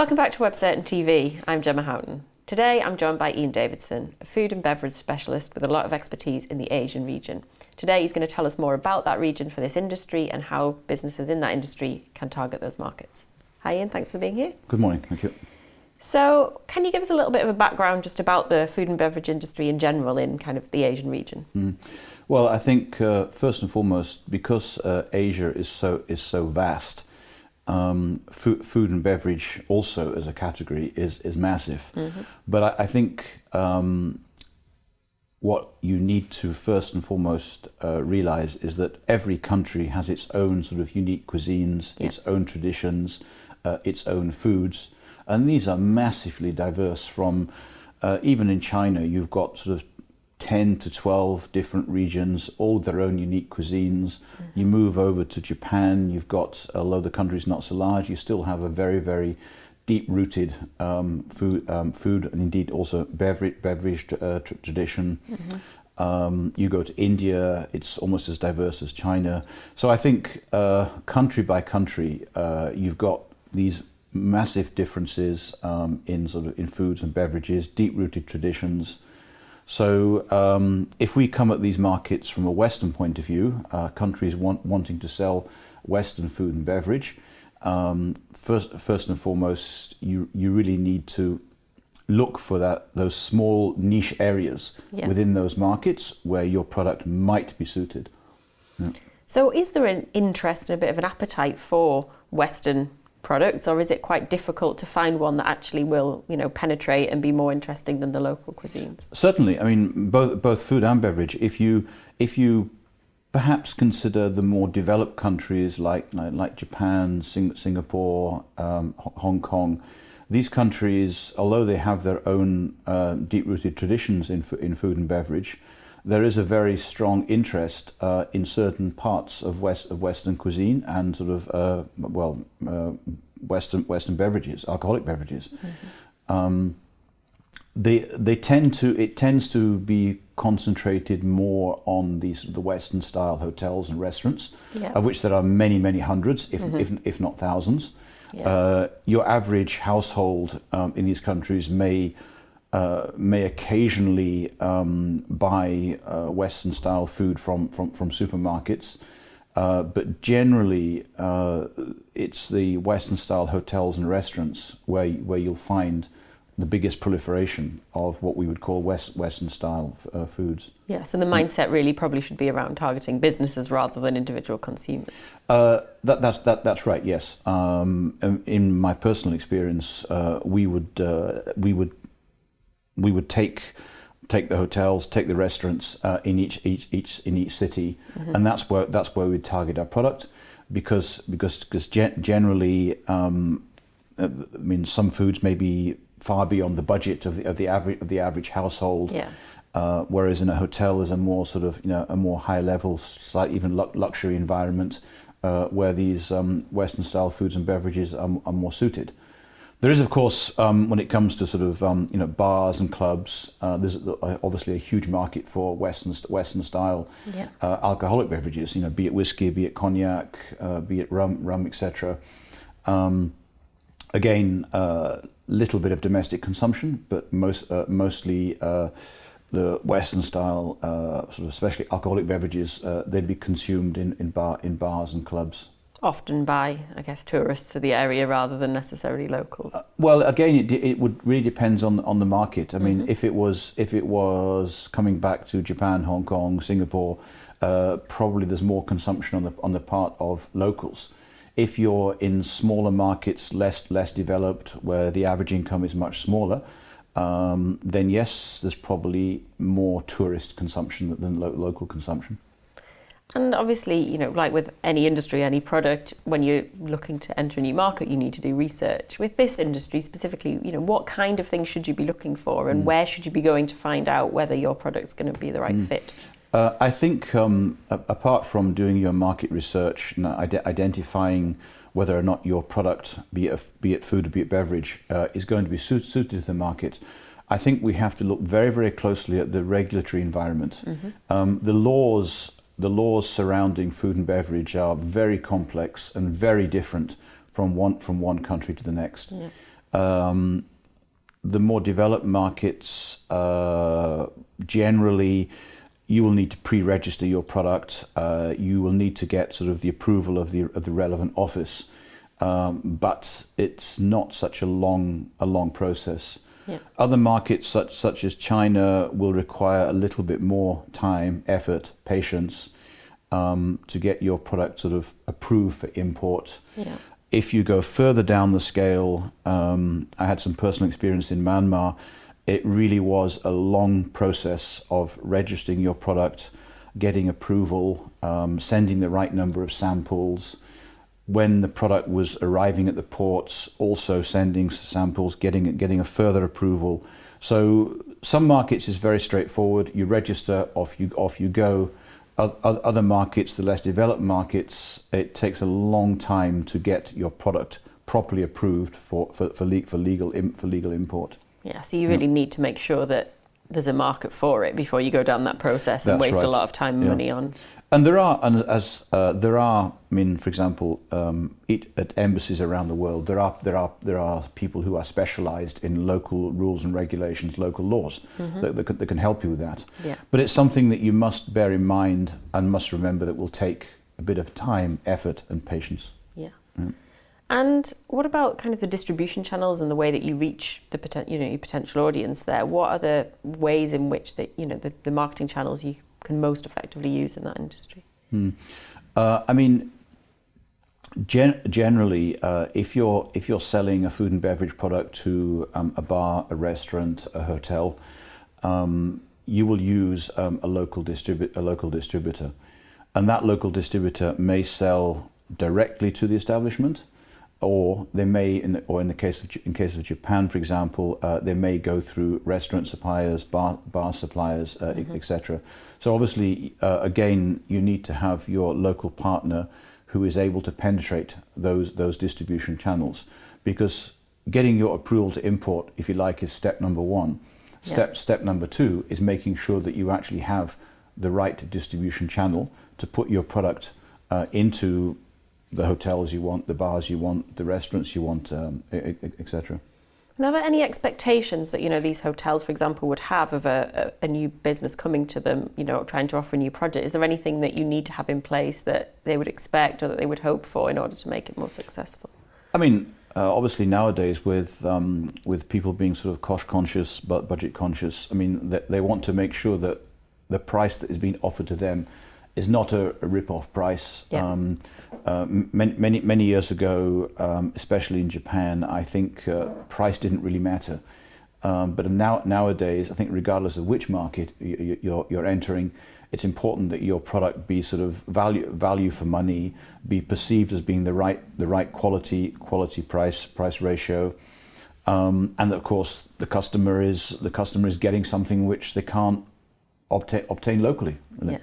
Welcome back to Webcertain TV. I'm Gemma Houghton. Today I'm joined by Ian Davidson, a food and beverage specialist with a lot of expertise in the Asian region. Today he's going to tell us more about that region for this industry and how businesses in that industry can target those markets. Hi Ian, thanks for being here. Good morning, thank you. So can you give us a little bit of a background just about the food and beverage industry in general in kind of the Asian region? Well, I think first and foremost, because Asia is so vast, food and beverage also as a category is massive. But I think what you need to first and foremost realize is that every country has its own sort of unique cuisines, its own traditions, its own foods, and these are massively diverse. From even in China, you've got sort of 10 to 12 different regions, all with their own unique cuisines. You move over to Japan, you've got, although the country's not so large, you still have a very, very deep-rooted food and indeed also beverage tradition. You go to India, it's almost as diverse as China. So I think country by country, you've got these massive differences in foods and beverages, deep-rooted traditions. So if we come at these markets from a Western point of view, countries wanting to sell Western food and beverage, first and foremost, you really need to look for those small niche areas within those markets where your product might be suited. So is there an interest and a bit of an appetite for Western products, or is it quite difficult to find one that actually will, penetrate and be more interesting than the local cuisines? Certainly, I mean both food and beverage. If you perhaps consider the more developed countries like Japan, Singapore, Hong Kong, these countries, although they have their own deep-rooted traditions in food and beverage, there is a very strong interest in certain parts of Western cuisine and sort of Western beverages, alcoholic beverages. It tends to be concentrated more on the Western style hotels and restaurants, of which there are many hundreds, if not thousands. Your average household in these countries may occasionally buy Western style food from supermarkets, but generally it's the Western style hotels and restaurants where you'll find the biggest proliferation of what we would call Western style foods. Yes, and the mindset really probably should be around targeting businesses rather than individual consumers. That's right. Yes. In my personal experience, we would take the hotels, take the restaurants in each city, and that's where we target our product, because generally, I mean, some foods may be far beyond the budget of the average household. Whereas in a hotel there's a more sort of a more high level, slight even luxury environment where these Western style foods and beverages are more suited. There is, of course, when it comes to sort of bars and clubs, there's obviously a huge market for Western style alcoholic beverages. Be it whiskey, be it cognac, be it rum, etc. Again, little bit of domestic consumption, but mostly the Western style, sort of especially alcoholic beverages, they'd be consumed in bars and clubs. Often by, I guess, tourists to the area rather than necessarily locals. Well, again, it would really depends on the market. I mean, if it was coming back to Japan, Hong Kong, Singapore, probably there's more consumption on the part of locals. If you're in smaller markets, less developed, where the average income is much smaller, then yes, there's probably more tourist consumption than local consumption. And obviously, like with any industry, any product, when you're looking to enter a new market, you need to do research. With this industry specifically, what kind of things should you be looking for, and where should you be going to find out whether your product's going to be the right fit? I think apart from doing your market research and identifying whether or not your product, be it food or be it beverage, is going to be suited to the market, I think we have to look very, very closely at the regulatory environment. The laws surrounding food and beverage are very complex and very different from one country to the next. The more developed markets, generally, you will need to pre-register your product. You will need to get sort of the approval of the relevant office, but it's not such a long process. Yeah. Other markets such as China will require a little bit more time, effort, patience to get your product sort of approved for import. Yeah. If you go further down the scale, I had some personal experience in Myanmar. It really was a long process of registering your product, getting approval, sending the right number of samples. When the product was arriving at the ports, also sending samples, getting a further approval. So some markets is very straightforward. You register, off you go. Other markets, the less developed markets, it takes a long time to get your product properly approved for legal import. Yeah, so you really need to make sure that there's a market for it before you go down that process and waste a lot of time and money on. And there are, I mean, for example, at embassies around the world, there are people who are specialised in local rules and regulations, local laws that can help you with that. Yeah. But it's something that you must bear in mind and must remember that will take a bit of time, effort, and patience. Yeah. And what about kind of the distribution channels and the way that you reach the your potential audience there? What are the ways in which the marketing channels you can most effectively use in that industry? I mean, generally, if you're selling a food and beverage product to a bar, a restaurant, a hotel, you will use a local distributor, and that local distributor may sell directly to the establishment. Or they may, in the case of Japan, for example, they may go through restaurant suppliers, bar suppliers, etc. So obviously, again, you need to have your local partner who is able to penetrate those distribution channels, because getting your approval to import, if you like, is step number one. Step number two is making sure that you actually have the right distribution channel to put your product into the hotels you want, the bars you want, the restaurants you want, etc. And are there any expectations that these hotels, for example, would have of a new business coming to them, trying to offer a new project? Is there anything that you need to have in place that they would expect or that they would hope for in order to make it more successful? I mean, obviously nowadays with people being sort of cost conscious but budget conscious, I mean, they want to make sure that the price that is being offered to them is not a rip-off price. Yeah. Many years ago, especially in Japan, I think price didn't really matter. But nowadays, I think regardless of which market you're entering, it's important that your product be sort of value for money, be perceived as being the right quality price ratio, and of course the customer is getting something which they can't obtain locally. Really.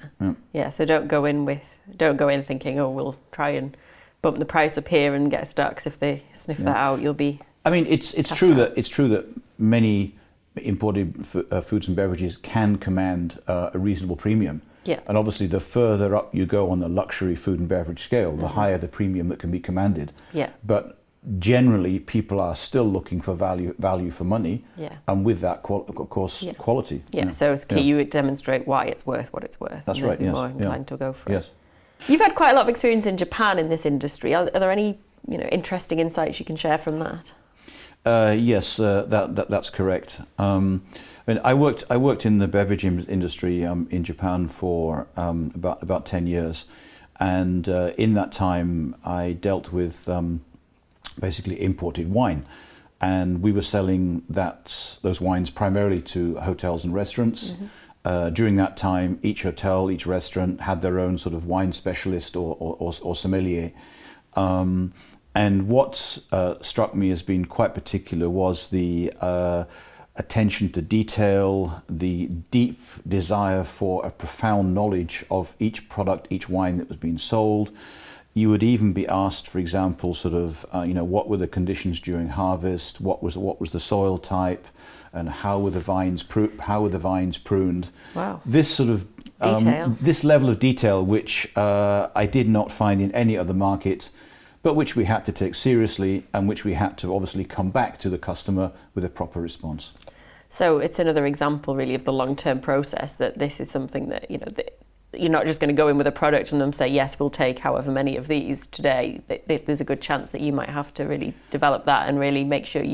Yeah. So don't go in thinking, oh, we'll try and bump the price up here and get stuck. 'Cause if they sniff that out, you'll be. I mean, it's true that many imported foods and beverages can command a reasonable premium. Yeah. And obviously, the further up you go on the luxury food and beverage scale, the higher the premium that can be commanded. Yeah. But generally, people are still looking for value for money, and with that, of course, quality. Yeah, so it's key you demonstrate why it's worth what it's worth. That's right. Yes. More inclined to go for it. Yes. You've had quite a lot of experience in Japan in this industry. Are there any interesting insights you can share from that? Yes, that's correct. I mean, I worked in the beverage industry in Japan for about 10 years, and in that time I dealt with basically imported wine, and we were selling those wines primarily to hotels and restaurants. During that time, each hotel, each restaurant had their own sort of wine specialist or sommelier. And what struck me as being quite particular was the attention to detail, the deep desire for a profound knowledge of each product, each wine that was being sold. You would even be asked, for example, sort of, what were the conditions during harvest? What was the soil type, and how were the vines pruned? Wow! This sort of this level of detail, which I did not find in any other market, but which we had to take seriously and which we had to obviously come back to the customer with a proper response. So it's another example really of the long-term process, that this is something that, you know, that you're not just going to go in with a product and then say, yes, we'll take however many of these today. There's a good chance that you might have to really develop that and really make sure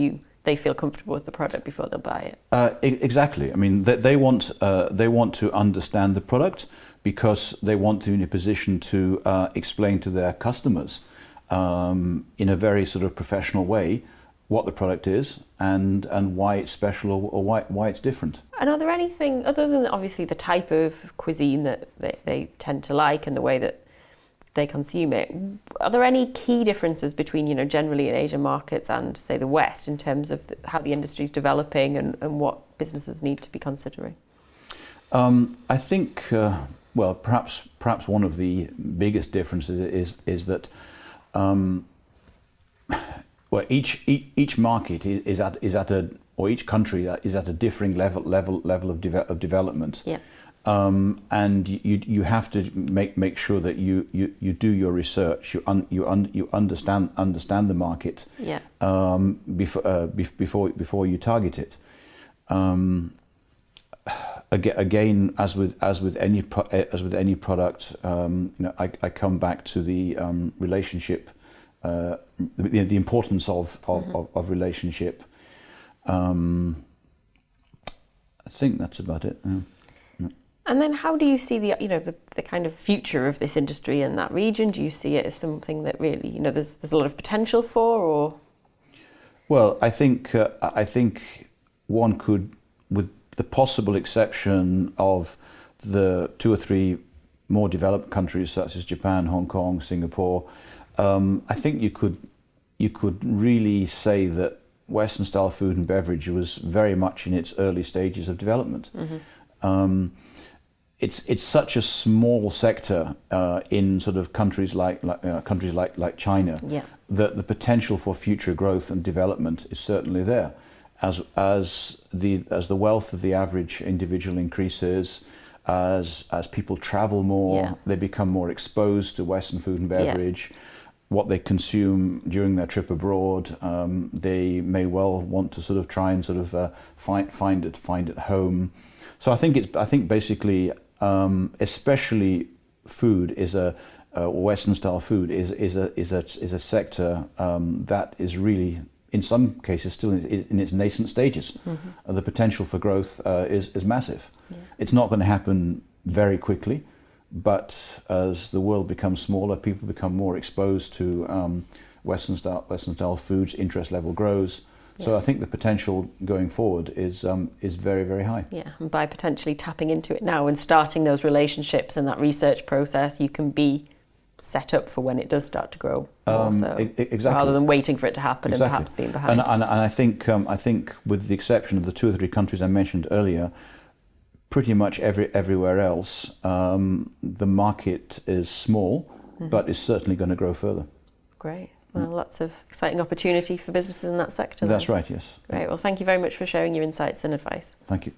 they feel comfortable with the product before they'll buy it. Exactly. I mean, they want to understand the product because they want to be in a position to explain to their customers in a very sort of professional way what the product is and why it's special or why it's different. And are there anything, other than obviously the type of cuisine that they tend to like and the way that they consume it, are there any key differences between, you know, generally in Asian markets and, say, the West in terms of how the industry is developing and what businesses need to be considering? I think, well, perhaps one of the biggest differences is that well, each market is at a, or each country is at a differing level of development. Yeah. And you have to make sure that you do your research, you understand the market. Yeah. Before you target it. Again, as with any product, you know, I come back to the relationship, the importance of relationship. I think that's about it. Yeah. And then how do you see the kind of future of this industry in that region? Do you see it as something that really, you know, there's a lot of potential for, or? Well, I think one could, with the possible exception of the 2 or 3 more developed countries such as Japan, Hong Kong, Singapore, I think you could really say that Western style food and beverage was very much in its early stages of development. Mm-hmm. It's such a small sector in sort of countries like China, yeah, that the potential for future growth and development is certainly there. As the wealth of the average individual increases, as people travel more, yeah, they become more exposed to Western food and beverage. Yeah. What they consume during their trip abroad, they may well want to sort of try and sort of find it home. So I think basically, especially food is Western style food is a sector that is really, in some cases, still in its nascent stages. Mm-hmm. The potential for growth is massive. Yeah. It's not going to happen very quickly, but as the world becomes smaller, people become more exposed to Western style foods. Interest level grows. Yeah. So I think the potential going forward is very, very high. Yeah, and by potentially tapping into it now and starting those relationships and that research process, you can be set up for when it does start to grow. Exactly. Rather than waiting for it to happen. Exactly. And perhaps being behind. And I think with the exception of the 2 or 3 countries I mentioned earlier, pretty much everywhere else, the market is small, mm-hmm, but is certainly going to grow further. Great. Well, lots of exciting opportunity for businesses in that sector. That's right, yes. Great. Well, thank you very much for sharing your insights and advice. Thank you.